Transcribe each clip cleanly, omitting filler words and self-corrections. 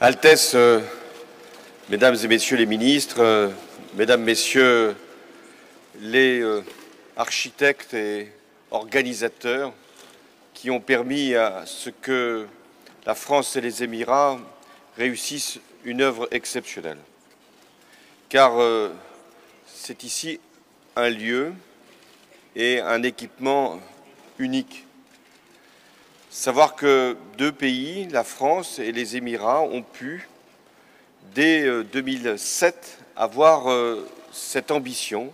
Altesse, Mesdames et Messieurs les ministres, Mesdames, Messieurs les architectes et organisateurs qui ont permis à ce que la France et les Émirats réussissent une œuvre exceptionnelle. Car c'est ici un lieu et un équipement unique. Savoir que deux pays, la France et les Émirats, ont pu, dès 2007, avoir cette ambition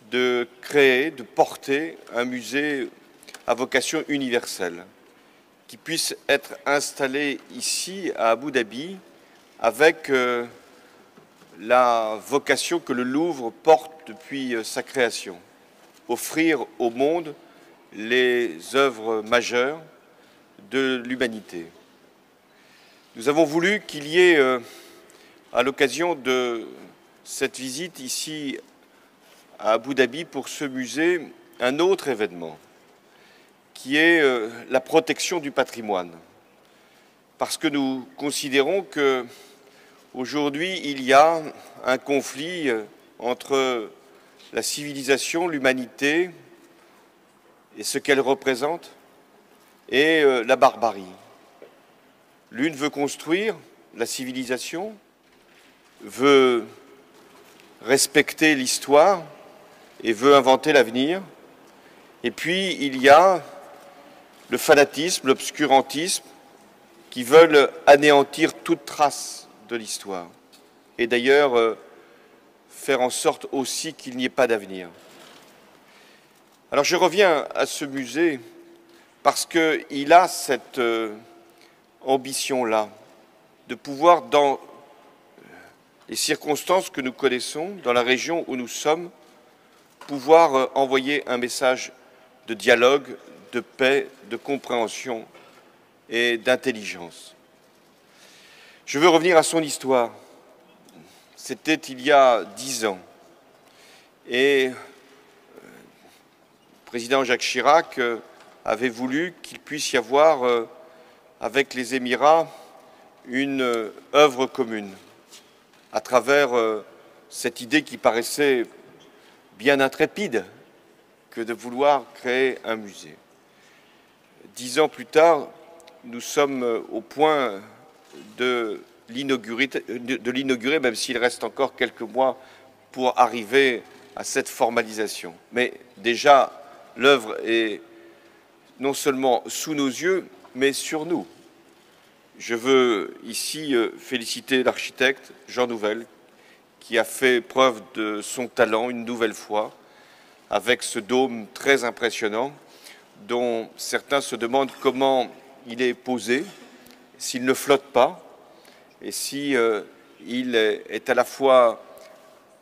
de créer, de porter un musée à vocation universelle, qui puisse être installé ici, à Abu Dhabi, avec la vocation que le Louvre porte depuis sa création, offrir au monde les œuvres majeures de l'humanité. Nous avons voulu qu'il y ait, à l'occasion de cette visite ici à Abu Dhabi pour ce musée, un autre événement, qui est la protection du patrimoine. Parce que nous considérons qu'aujourd'hui, il y a un conflit entre la civilisation, l'humanité et ce qu'elle représente, et la barbarie. L'une veut construire la civilisation, veut respecter l'histoire et veut inventer l'avenir. Et puis il y a le fanatisme, l'obscurantisme, qui veulent anéantir toute trace de l'histoire. Et d'ailleurs, faire en sorte aussi qu'il n'y ait pas d'avenir. Alors je reviens à ce musée parce qu'il a cette ambition-là, de pouvoir, dans les circonstances que nous connaissons, dans la région où nous sommes, pouvoir envoyer un message de dialogue, de paix, de compréhension et d'intelligence. Je veux revenir à son histoire. C'était il y a 10 ans. Et le président Jacques Chirac avait voulu qu'il puisse y avoir, avec les Émirats, une œuvre commune, à travers cette idée qui paraissait bien intrépide que de vouloir créer un musée. 10 ans plus tard, nous sommes au point de l'inaugurer, même s'il reste encore quelques mois pour arriver à cette formalisation. Mais déjà, l'œuvre est non seulement sous nos yeux, mais sur nous. Je veux ici féliciter l'architecte Jean Nouvel, qui a fait preuve de son talent une nouvelle fois, avec ce dôme très impressionnant, dont certains se demandent comment il est posé, s'il ne flotte pas, et si il est à la fois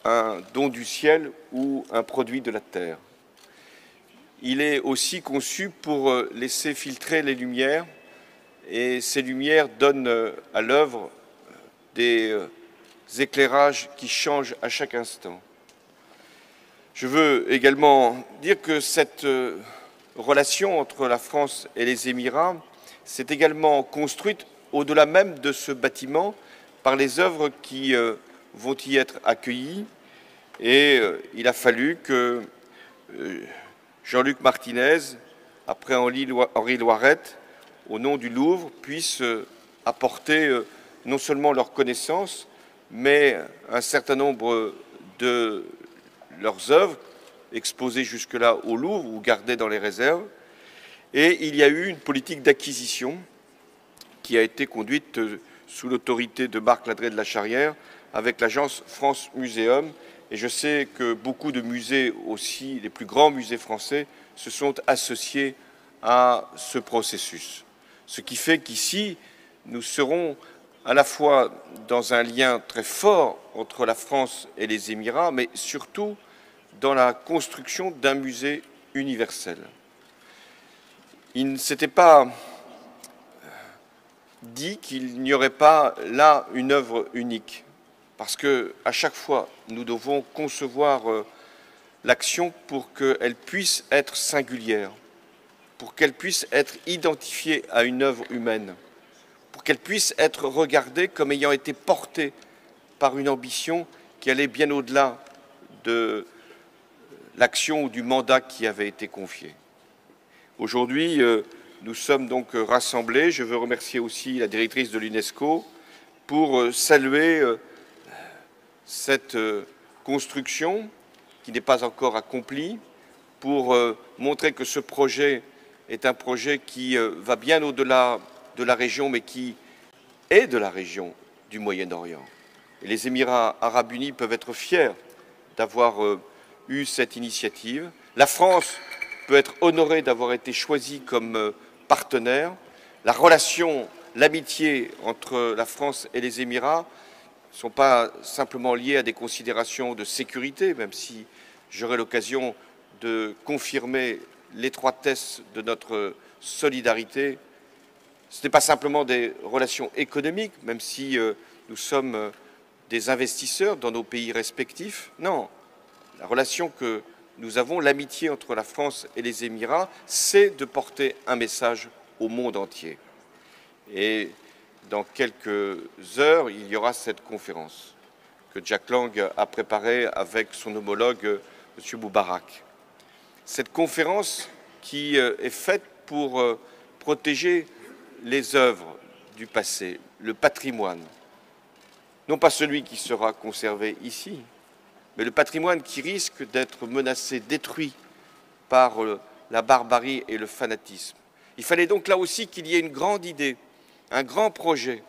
un don du ciel ou un produit de la terre. Il est aussi conçu pour laisser filtrer les lumières, et ces lumières donnent à l'œuvre des éclairages qui changent à chaque instant. Je veux également dire que cette relation entre la France et les Émirats s'est également construite au-delà même de ce bâtiment par les œuvres qui vont y être accueillies, et il a fallu que Jean-Luc Martinez, après Henri Loiret, au nom du Louvre, puissent apporter non seulement leurs connaissances, mais un certain nombre de leurs œuvres, exposées jusque-là au Louvre ou gardées dans les réserves. Et il y a eu une politique d'acquisition qui a été conduite sous l'autorité de Marc Ladré de la Charrière avec l'agence France Muséum. Et je sais que beaucoup de musées aussi, les plus grands musées français, se sont associés à ce processus. Ce qui fait qu'ici, nous serons à la fois dans un lien très fort entre la France et les Émirats, mais surtout dans la construction d'un musée universel. Il ne s'était pas dit qu'il n'y aurait pas là une œuvre unique. Parce qu'à chaque fois, nous devons concevoir l'action pour qu'elle puisse être singulière, pour qu'elle puisse être identifiée à une œuvre humaine, pour qu'elle puisse être regardée comme ayant été portée par une ambition qui allait bien au-delà de l'action ou du mandat qui avait été confié. Aujourd'hui, nous sommes donc rassemblés. Je veux remercier aussi la directrice de l'UNESCO pour saluer cette construction qui n'est pas encore accomplie, pour montrer que ce projet est un projet qui va bien au-delà de la région, mais qui est de la région du Moyen-Orient. Et les Émirats arabes unis peuvent être fiers d'avoir eu cette initiative. La France peut être honorée d'avoir été choisie comme partenaire. La relation, l'amitié entre la France et les Émirats ne sont pas simplement liées à des considérations de sécurité, même si j'aurai l'occasion de confirmer l'étroitesse de notre solidarité. Ce n'est pas simplement des relations économiques, même si nous sommes des investisseurs dans nos pays respectifs. Non, la relation que nous avons, l'amitié entre la France et les Émirats, c'est de porter un message au monde entier. Et dans quelques heures, il y aura cette conférence que Jack Lang a préparée avec son homologue, M. Moubarak. Cette conférence qui est faite pour protéger les œuvres du passé, le patrimoine, non pas celui qui sera conservé ici, mais le patrimoine qui risque d'être menacé, détruit par la barbarie et le fanatisme. Il fallait donc là aussi qu'il y ait une grande idée, un grand projet,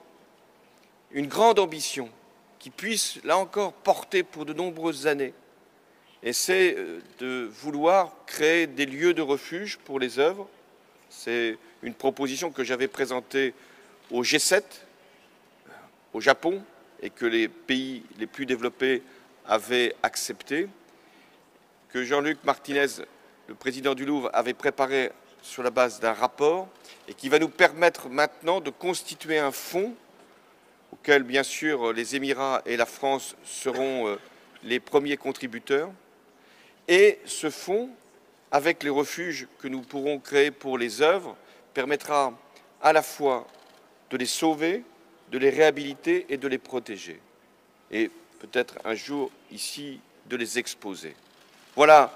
une grande ambition qui puisse, là encore, porter pour de nombreuses années. Et c'est de vouloir créer des lieux de refuge pour les œuvres. C'est une proposition que j'avais présentée au G7, au Japon, et que les pays les plus développés avaient accepté, que Jean-Luc Martinez, le président du Louvre, avait préparé sur la base d'un rapport et qui va nous permettre maintenant de constituer un fonds auquel, bien sûr, les Émirats et la France seront les premiers contributeurs. Et ce fonds, avec les refuges que nous pourrons créer pour les œuvres, permettra à la fois de les sauver, de les réhabiliter et de les protéger. Et peut-être un jour, ici, de les exposer. Voilà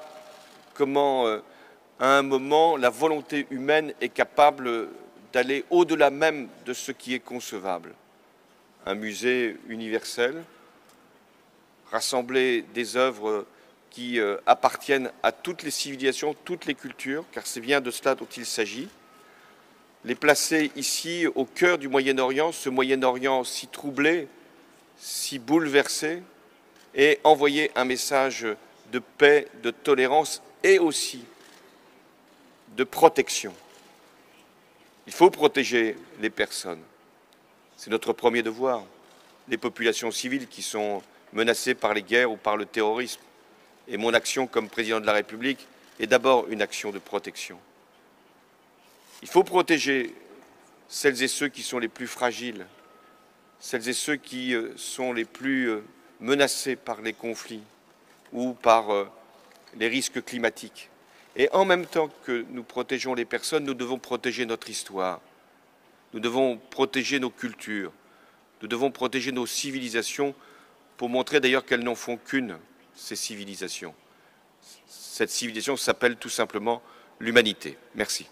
comment, à un moment, la volonté humaine est capable d'aller au-delà même de ce qui est concevable. Un musée universel, rassembler des œuvres qui appartiennent à toutes les civilisations, toutes les cultures, car c'est bien de cela dont il s'agit. Les placer ici, au cœur du Moyen-Orient, ce Moyen-Orient si troublé, si bouleversé, et envoyer un message de paix, de tolérance et aussi de protection. Il faut protéger les personnes. C'est notre premier devoir. Les populations civiles qui sont menacées par les guerres ou par le terrorisme. Et mon action comme président de la République est d'abord une action de protection. Il faut protéger celles et ceux qui sont les plus fragiles, celles et ceux qui sont les plus menacés par les conflits ou par les risques climatiques. Et en même temps que nous protégeons les personnes, nous devons protéger notre histoire. Nous devons protéger nos cultures. Nous devons protéger nos civilisations pour montrer d'ailleurs qu'elles n'en font qu'une, ces civilisations. Cette civilisation s'appelle tout simplement l'humanité. Merci.